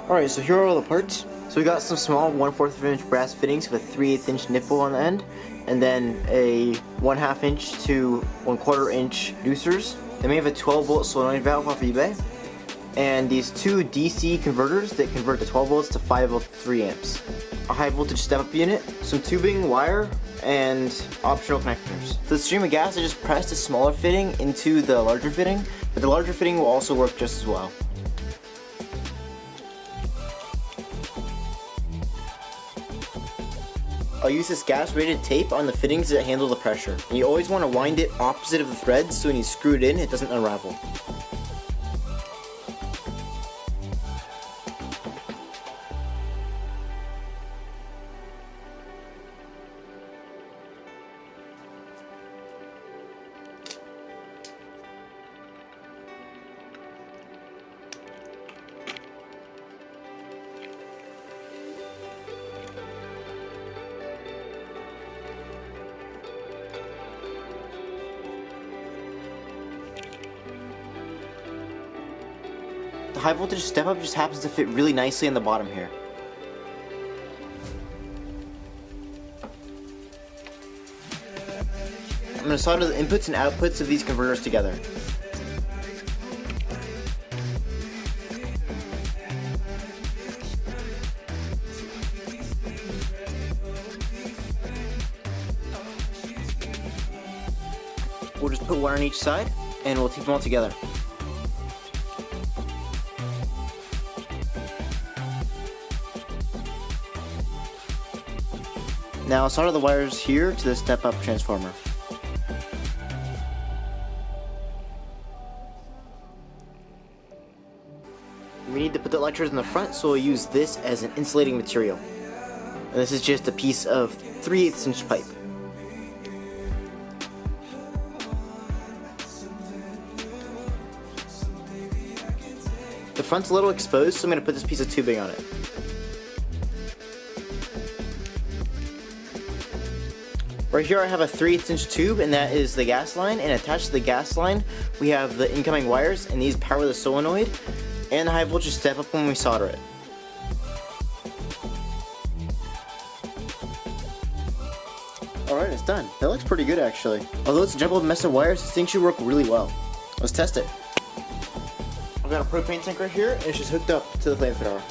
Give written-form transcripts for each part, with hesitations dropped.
Alright, so here are all the parts. So we got some small 1/4 inch brass fittings with a 3/8 inch nipple on the end, and then a 1/2 inch to 1/4 inch deucers. Then we have a 12-volt solenoid valve off eBay, and these two DC converters that convert the 12 volts to 5 volts 3 amps. A high voltage step-up unit, some tubing, wire, and optional connectors. For the stream of gas, I just pressed a smaller fitting into the larger fitting, but the larger fitting will also work just as well. I'll use this gas-rated tape on the fittings that handle the pressure. And you always want to wind it opposite of the threads so when you screw it in, it doesn't unravel. The high voltage step up just happens to fit really nicely on the bottom here. I'm going to solder the inputs and outputs of these converters together. We'll just put one on each side and we'll tape them all together. Now solder the wires here to the step-up transformer. We need to put the electrodes in the front, so we'll use this as an insulating material. And this is just a piece of 3/8 inch pipe. The front's a little exposed, so I'm going to put this piece of tubing on it. Right here I have a 3/8 inch tube, and that is the gas line, and attached to the gas line we have the incoming wires, and these power the solenoid and the high voltage step up when we solder it. Alright, it's done. That looks pretty good actually. Although it's a jumbled mess of wires, this thing should work really well. Let's test it. I've got a propane tank right here, and it's just hooked up to the flamethrower.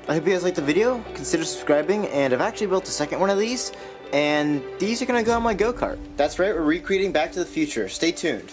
I hope you guys liked the video. Consider subscribing, and I've actually built a second one of these, and these are gonna go on my go-kart. That's right, we're recreating Back to the Future. Stay tuned.